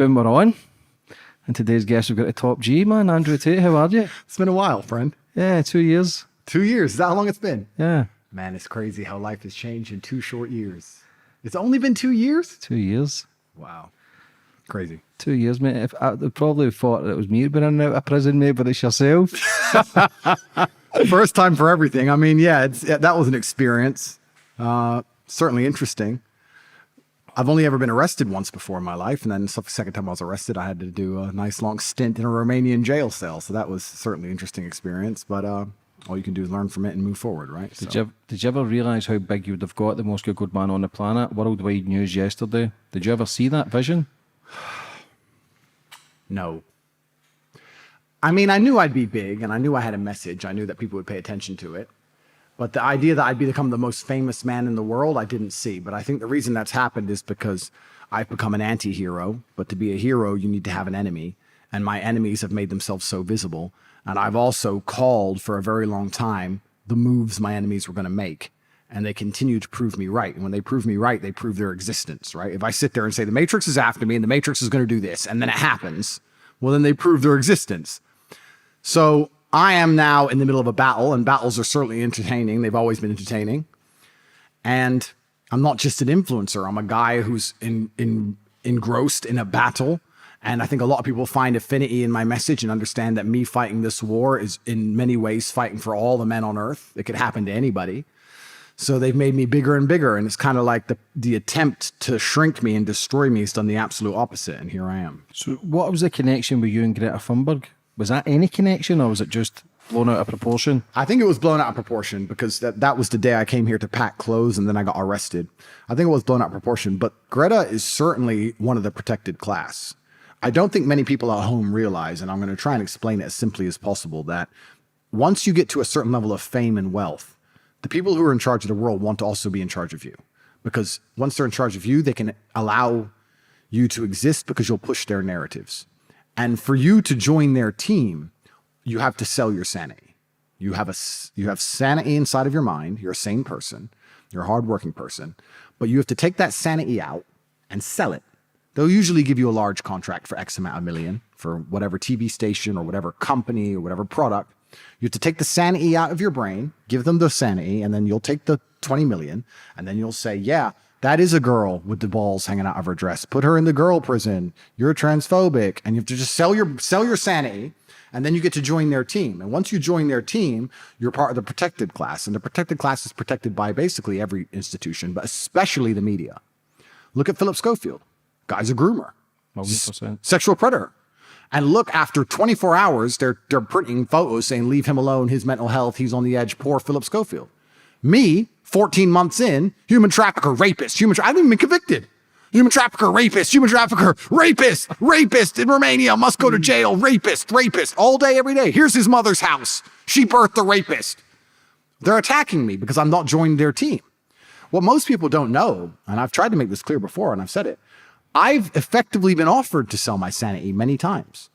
Boom, we're on. And today's guest, we've got a top G, man. Andrew Tate, how are you? It's been a while, friend. Yeah, 2 years. 2 years. Is that how long it's been? Yeah. Man, it's crazy how life has changed in 2 short years. It's only been 2 years? 2 years. Wow. Crazy. 2 years, mate. If I probably thought that it was me been in and out of prison, mate, but it's yourself. First time for everything. I mean, that was an experience. Certainly interesting. I've only ever been arrested once before in my life. And then the second time I was arrested, I had to do a nice long stint in a Romanian jail cell. So that was certainly an interesting experience. But all you can do is learn from it and move forward, right? Did you ever realise how big you would have got, the most good man on the planet? Worldwide news yesterday. Did you ever see that vision? No. I mean, I knew I'd be big and I knew I had a message. I knew that people would pay attention to it. But the idea that I'd become the most famous man in the world, I didn't see. But I think the reason that's happened is because I've become an anti-hero. But to be a hero, you need to have an enemy. And my enemies have made themselves so visible. And I've also called for a very long time the moves my enemies were going to make. And they continue to prove me right. And when they prove me right, they prove their existence, right? If I sit there and say, the Matrix is after me and the Matrix is going to do this, and then it happens, well, then they prove their existence. So I am now in the middle of a battle, and battles are certainly entertaining. They've always been entertaining. And I'm not just an influencer. I'm a guy who's engrossed in a battle. And I think a lot of people find affinity in my message and understand that me fighting this war is in many ways fighting for all the men on earth. It could happen to anybody. So they've made me bigger and bigger. And it's kind of like the attempt to shrink me and destroy me has done the absolute opposite. And here I am. So what was the connection with you and Greta Thunberg? Was that any connection or was it just blown out of proportion? I think it was blown out of proportion because that was the day I came here to pack clothes and then I got arrested. I think it was blown out of proportion. But Greta is certainly one of the protected class. I don't think many people at home realize, and I'm going to try and explain it as simply as possible, that once you get to a certain level of fame and wealth, the people who are in charge of the world want to also be in charge of you. Because once they're in charge of you, they can allow you to exist because you'll push their narratives. And for you to join their team, you have to sell your sanity. You have sanity inside of your mind. You're a sane person. You're a hardworking person. But you have to take that sanity out and sell it. They'll usually give you a large contract for X amount of million for whatever TV station or whatever company or whatever product. You have to take the sanity out of your brain, give them the sanity, and then you'll take the 20 million, and then you'll say, yeah, that is a girl with the balls hanging out of her dress. Put her in the girl prison. You're transphobic. And you have to just sell your sanity, and then you get to join their team. And once you join their team, you're part of the protected class. And the protected class is protected by basically every institution, but especially the media. Look at Philip Schofield. Guy's a groomer. 100%. Sexual predator. And look, after 24 hours, they're printing photos saying, leave him alone, his mental health, he's on the edge, poor Philip Schofield. Me, 14 months in, human trafficker, rapist, I haven't even been convicted. Human trafficker, rapist in Romania, must go to jail, rapist, all day, every day. Here's his mother's house. She birthed a rapist. They're attacking me because I'm not joining their team. What most people don't know, and I've tried to make this clear before, and I've said it, I've effectively been offered to sell my sanity many times.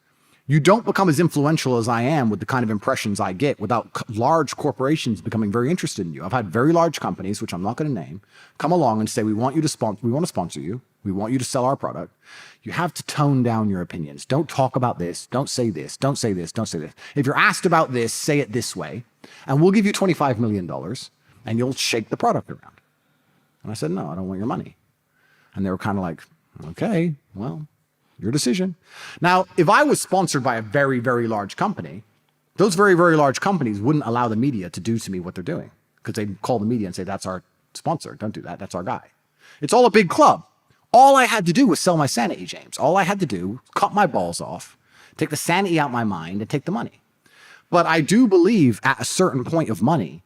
You don't become as influential as I am with the kind of impressions I get without large corporations becoming very interested in you. I've had very large companies, which I'm not going to name, come along and say, we want to sponsor you. We want you to sell our product. You have to tone down your opinions. Don't talk about this. Don't say this. Don't say this. Don't say this. If you're asked about this, say it this way, and we'll give you $25 million and you'll shake the product around. And I said, no, I don't want your money. And they were kind of like, okay, well, your decision. Now, if I was sponsored by a very, very large company, those very, very large companies wouldn't allow the media to do to me what they're doing because they'd call the media and say, that's our sponsor. Don't do that. That's our guy. It's all a big club. All I had to do was sell my sanity, James. All I had to do, cut my balls off, take the sanity out my mind and take the money. But I do believe at a certain point of money,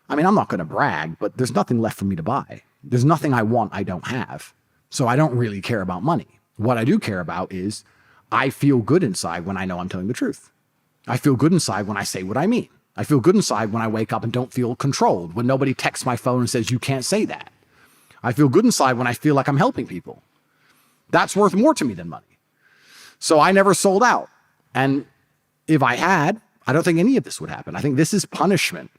I mean, I'm not going to brag, but there's nothing left for me to buy. There's nothing I want I don't have. So I don't really care about money. What I do care about is I feel good inside when I know I'm telling the truth. I feel good inside when I say what I mean. I feel good inside when I wake up and don't feel controlled, when nobody texts my phone and says, you can't say that. I feel good inside when I feel like I'm helping people. That's worth more to me than money. So I never sold out. And if I had, I don't think any of this would happen. I think this is punishment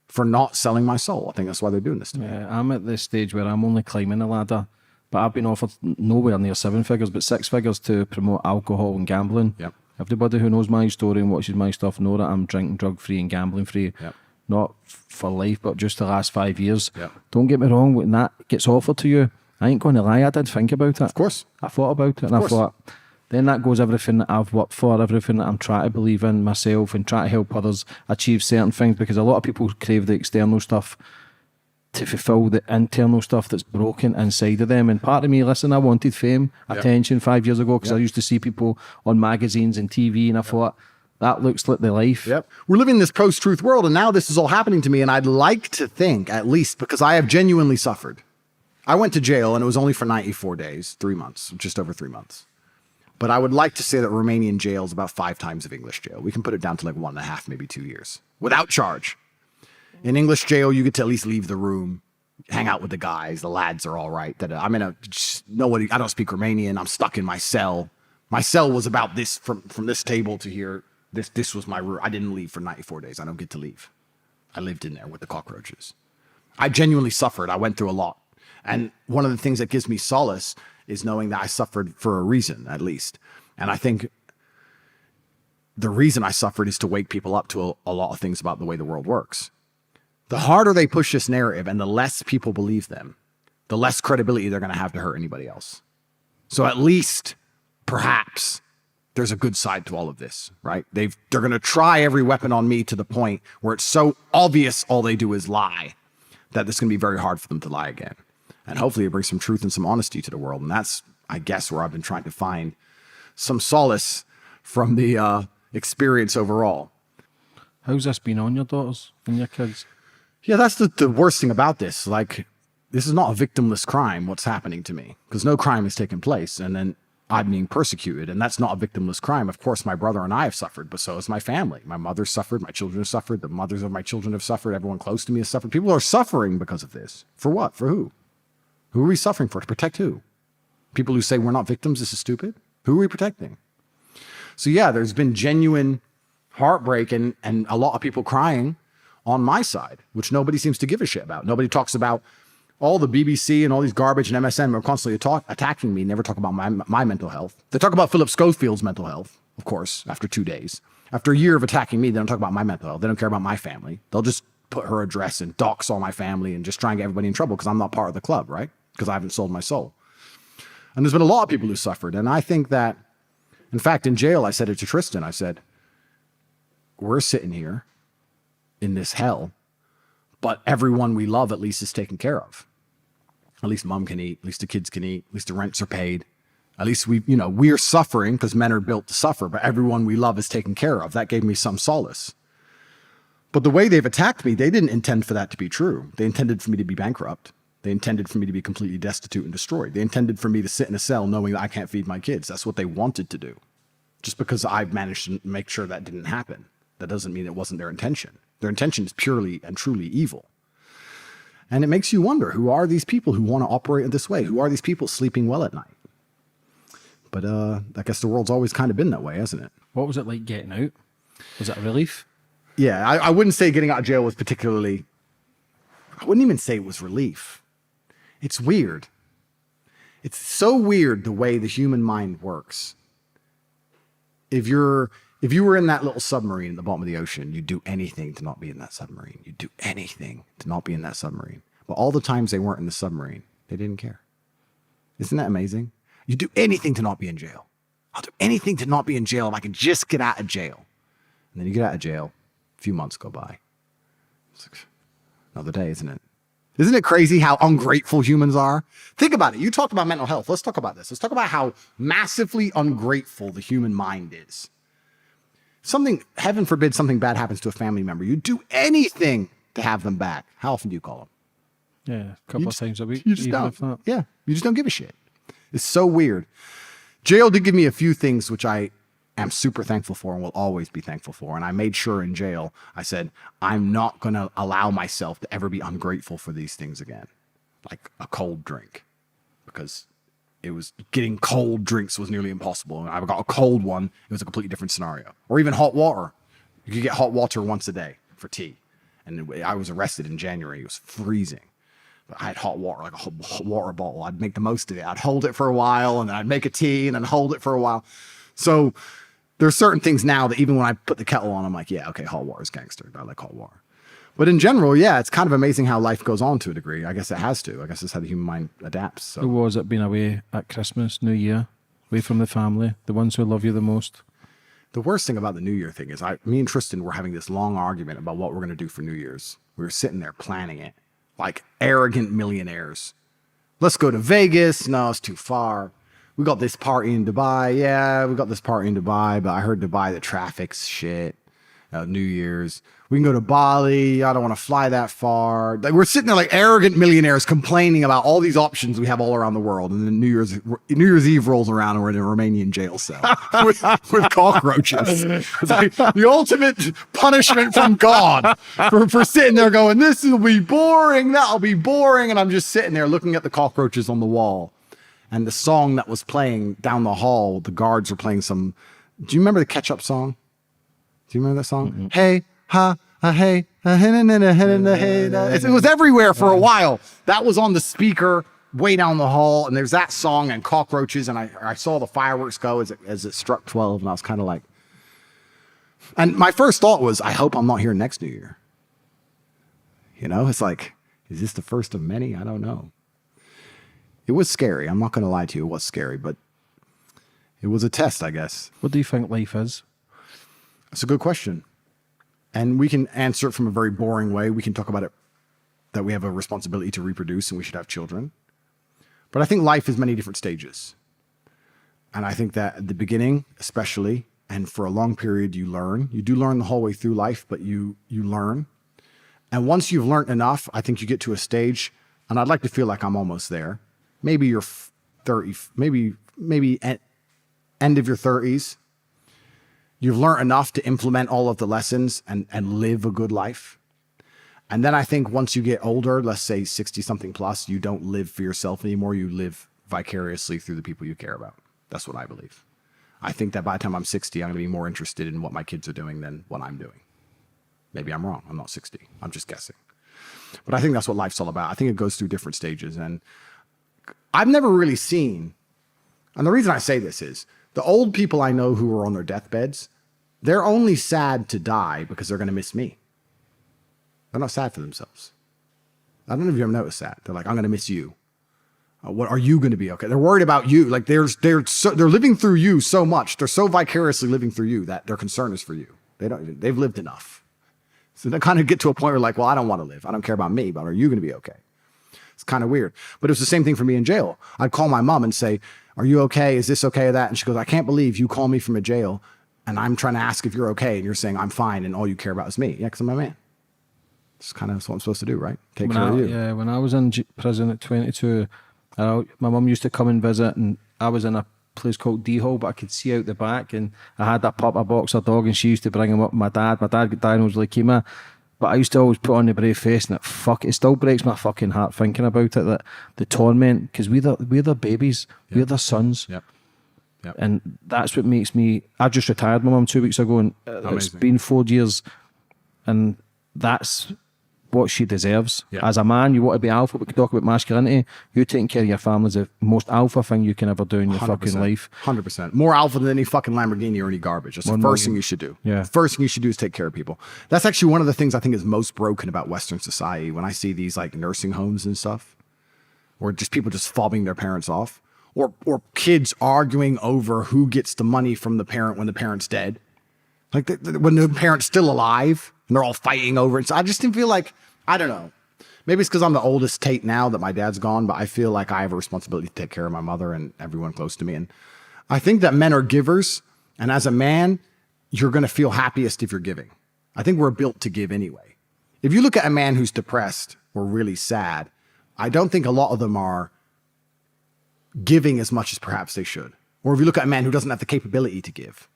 for not selling my soul. I think that's why they're doing this to me. I'm at this stage where I'm only climbing the ladder. but I've been offered nowhere near 7 figures, but 6 figures to promote alcohol and gambling. Yep. Everybody who knows my story and watches my stuff know that I'm drinking drug-free and gambling-free. Yep. Not for life, but just the last 5 years. Yep. Don't get me wrong, when that gets offered to you, I ain't going to lie, I did think about it. Of course. I thought about it, and I thought, then that goes everything that I've worked for, everything that I'm trying to believe in myself and try to help others achieve certain things, because a lot of people crave the external stuff to fulfill the internal stuff that's broken inside of them. And part of me, listen, I wanted fame, attention 5 years ago, because I used to see people on magazines and TV, and I thought, that looks like the life. Yep. We're living in this post-truth world, and now this is all happening to me, and I'd like to think, at least, because I have genuinely suffered. I went to jail, and it was only for 94 days, 3 months, just over 3 months. But I would like to say that Romanian jail is about 5 times of English jail. We can put it down to like 1.5, maybe 2 years, without charge. In English jail, you get to at least leave the room, hang out with the guys. The lads are all right. I'm in a, nobody, I don't speak Romanian. I'm stuck in my cell. My cell was about this, from this table to here. This was my room. I didn't leave for 94 days. I don't get to leave. I lived in there with the cockroaches. I genuinely suffered. I went through a lot. And one of the things that gives me solace is knowing that I suffered for a reason, at least. And I think the reason I suffered is to wake people up to a lot of things about the way the world works. The harder they push this narrative and the less people believe them, the less credibility they're going to have to hurt anybody else. So at least, perhaps, there's a good side to all of this, right? They're going to try every weapon on me to the point where it's so obvious all they do is lie that it's going to be very hard for them to lie again. And hopefully it brings some truth and some honesty to the world. And that's, I guess, where I've been trying to find some solace from the experience overall. How's this been on your daughters and your kids? Yeah, that's the worst thing about this. Like, this is not a victimless crime, what's happening to me, because no crime has taken place. And then I'm being persecuted, and that's not a victimless crime. Of course, my brother and I have suffered, but so has my family. My mother suffered, my children have suffered, the mothers of my children have suffered, everyone close to me has suffered. People are suffering because of this. For what? For who? Who are we suffering for? To protect who? People who say we're not victims, this is stupid? Who are we protecting? So yeah, there's been genuine heartbreak and a lot of people crying on my side, which nobody seems to give a shit about. Nobody talks about all the BBC and all these garbage and MSN are constantly attacking me, never talk about my mental health. They talk about Philip Schofield's mental health, of course, after 2 days. After a year of attacking me, they don't talk about my mental health. They don't care about my family. They'll just put her address and dox all my family and just try and get everybody in trouble because I'm not part of the club, right? Because I haven't sold my soul. And there's been a lot of people who suffered. And I think that, in fact, in jail, I said it to Tristan. I said, we're sitting here in this hell, but everyone we love at least is taken care of. At least mom can eat, at least the kids can eat, at least the rents are paid. At least we're suffering because men are built to suffer, but everyone we love is taken care of. That gave me some solace. But the way they've attacked me, they didn't intend for that to be true. They intended for me to be bankrupt. They intended for me to be completely destitute and destroyed. They intended for me to sit in a cell knowing that I can't feed my kids. That's what they wanted to do. Just because I've managed to make sure that didn't happen, that doesn't mean it wasn't their intention. Their intention is purely and truly evil. And it makes you wonder, who are these people who want to operate in this way? Who are these people sleeping well at night? But I guess the world's always kind of been that way, hasn't it? What was it like getting out? Was it a relief? Yeah, I wouldn't say getting out of jail was particularly, I wouldn't even say it was relief. It's weird. It's so weird the way the human mind works. If you were in that little submarine at the bottom of the ocean, you'd do anything to not be in that submarine. You'd do anything to not be in that submarine. But all the times they weren't in the submarine, they didn't care. Isn't that amazing? You'd do anything to not be in jail. I'll do anything to not be in jail if I can just get out of jail. And then you get out of jail, a few months go by. It's like another day, isn't it? Isn't it crazy how ungrateful humans are? Think about it. You talked about mental health. Let's talk about this. Let's talk about how massively ungrateful the human mind is. Heaven forbid, something bad happens to a family member. You do anything to have them back. How often do you call them? Yeah, a couple of times a week. You just don't. Yeah, you just don't give a shit. It's so weird. Jail did give me a few things which I am super thankful for and will always be thankful for. And I made sure in jail, I said, I'm not going to allow myself to ever be ungrateful for these things again. Like a cold drink. Because getting cold drinks was nearly impossible. And I got a cold one, it was a completely different scenario. Or even hot water. You could get hot water once a day for tea. And I was arrested in January. It was freezing. I had hot water, like a hot water bottle. I'd make the most of it. I'd hold it for a while, and then I'd make a tea and then hold it for a while. So there's certain things now that even when I put the kettle on, I'm like, yeah, okay, hot water is gangster. I like hot water. But in general, yeah, it's kind of amazing how life goes on to a degree. I guess it has to. I guess it's how the human mind adapts. So. Who was it being away at Christmas, New Year, away from the family, the ones who love you the most? The worst thing about the New Year thing is me and Tristan were having this long argument about what we're going to do for New Year's. We were sitting there planning it like arrogant millionaires. Let's go to Vegas. No, it's too far. We got this party in Dubai. Yeah, we got this party in Dubai, but I heard Dubai, the traffic's shit. New Year's. We can go to Bali. I don't want to fly that far. Like, we're sitting there like arrogant millionaires complaining about all these options we have all around the world. And then New Year's Eve rolls around and we're in a Romanian jail cell with cockroaches. It's like the ultimate punishment from God for sitting there going, this will be boring. That'll be boring. And I'm just sitting there looking at the cockroaches on the wall. And the song that was playing down the hall, the guards were playing some. Do you remember the Ketchup song? Do you remember that song? Mm-hmm. Hey, ha, hey, it was everywhere for a while. That was on the speaker way down the hall, and there's that song and cockroaches, and I saw the fireworks go as it struck 12, and I was kind of like, and my first thought was, I hope I'm not here next New Year. You know, it's like, is this the first of many? I don't know. It was scary. I'm not going to lie to you. It was scary, but it was a test, I guess. What do you think life is? That's a good question. And we can answer it from a very boring way. We can talk about it, that we have a responsibility to reproduce and we should have children. But I think life is many different stages. And I think that at the beginning, especially, and for a long period, you learn. You do learn the whole way through life, but you learn. And once you've learned enough, I think you get to a stage, and I'd like to feel like I'm almost there. Maybe you're 30, maybe at end of your 30s. You've learned enough to implement all of the lessons and live a good life. And then I think once you get older, let's say 60 something plus, you don't live for yourself anymore. You live vicariously through the people you care about. That's what I believe. I think that by the time I'm 60, I'm going to be more interested in what my kids are doing than what I'm doing. Maybe I'm wrong. I'm not 60. I'm just guessing. But I think that's what life's all about. I think it goes through different stages. And I've never really seen, and the reason I say this is, the old people I know who are on their deathbeds, they're only sad to die because they're going to miss me. They're not sad for themselves. I don't know if you ever noticed that. They're like, I'm going to miss you. What are you going to be okay? They're worried about you. Like they're living through you so much. They're so vicariously living through you that their concern is for you. They've lived enough. So they kind of get to a point where like, well, I don't want to live. I don't care about me, but are you going to be okay? It's kind of weird. But it was the same thing for me in jail. I'd call my mom and say, are you okay? Is this okay or that? And she goes, I can't believe you call me from a jail and I'm trying to ask if you're okay. And you're saying I'm fine. And all you care about is me. Yeah, because I'm my man. It's kind of what I'm supposed to do, right? Take care of you. Yeah, when I was in prison at 22, my mum used to come and visit, and I was in a place called D-Hole, but I could see out the back, and I had that pup, a boxer dog, and she used to bring him up with my dad. My dad got diagnosed with leukemia, but I used to always put on the brave face, and it still breaks my fucking heart thinking about it, that the torment, because we're the babies, yep. We're the sons. Yep. And that's what makes me, I just retired my mum 2 weeks ago, and it's been 4 years, and that's what she deserves. Yeah. As a man, you want to be alpha. We can talk about masculinity. You taking care of your family is the most alpha thing you can ever do in your 100%, fucking life. 100%. More alpha than any fucking Lamborghini or any garbage. That's the first thing you should do. Yeah. First thing you should do is take care of people. That's actually one of the things I think is most broken about Western society. When I see these like nursing homes and stuff, or just people just fobbing their parents off, or kids arguing over who gets the money from the parent when the parent's dead. Like when the parent's still alive and they're all fighting over it. So I just didn't feel like, I don't know. Maybe it's because I'm the oldest Tate now that my dad's gone, but I feel like I have a responsibility to take care of my mother and everyone close to me. And I think that men are givers. And as a man, you're going to feel happiest if you're giving. I think we're built to give anyway. If you look at a man who's depressed or really sad, I don't think a lot of them are giving as much as perhaps they should. Or if you look at a man who doesn't have the capability to give.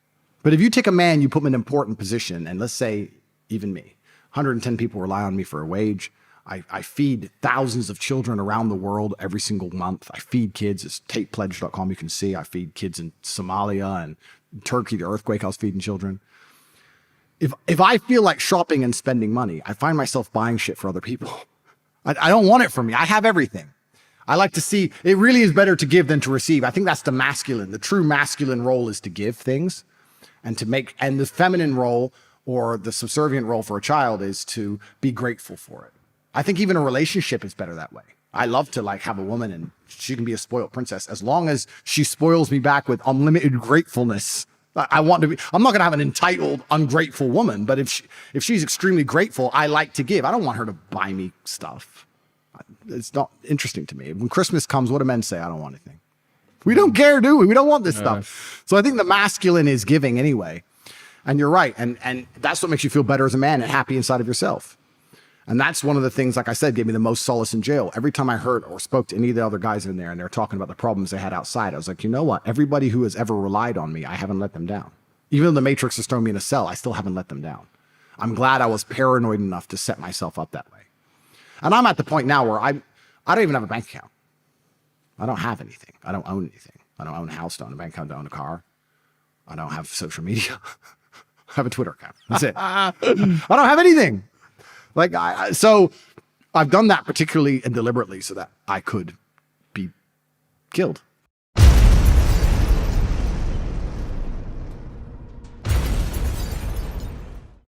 But if you take a man, you put him in an important position, and let's say even me, 110 people rely on me for a wage. I feed thousands of children around the world every single month. I feed kids. It's tatepledge.com. You can see I feed kids in Somalia and Turkey, the earthquake. I was feeding children. If I feel like shopping and spending money, I find myself buying shit for other people. I don't want it from me. I have everything. I like to see, it really is better to give than to receive. I think that's the masculine. The true masculine role is to give things and to make, and the feminine role or the subservient role for a child is to be grateful for it. I think even a relationship is better that way. I love to like have a woman and she can be a spoiled princess as long as she spoils me back with unlimited gratefulness. I want to be, I'm not going to have an entitled, ungrateful woman, but if she's extremely grateful, I like to give. I don't want her to buy me stuff. It's not interesting to me. When Christmas comes, what do men say? I don't want anything. We don't care, do we? We don't want this stuff. So I think the masculine is giving anyway. And you're right. And that's what makes you feel better as a man and happy inside of yourself. And that's one of the things, like I said, gave me the most solace in jail. Every time I heard or spoke to any of the other guys in there and they're talking about the problems they had outside, I was like, you know what? Everybody who has ever relied on me, I haven't let them down. Even though the Matrix has thrown me in a cell, I still haven't let them down. I'm glad I was paranoid enough to set myself up that way. And I'm at the point now where I don't even have a bank account. I don't have anything. I don't own anything. I don't own a house, don't own a bank account, don't own a car. I don't have social media. I have a Twitter account. That's it. I don't have anything. Like, so I've done that particularly and deliberately so that I could be killed.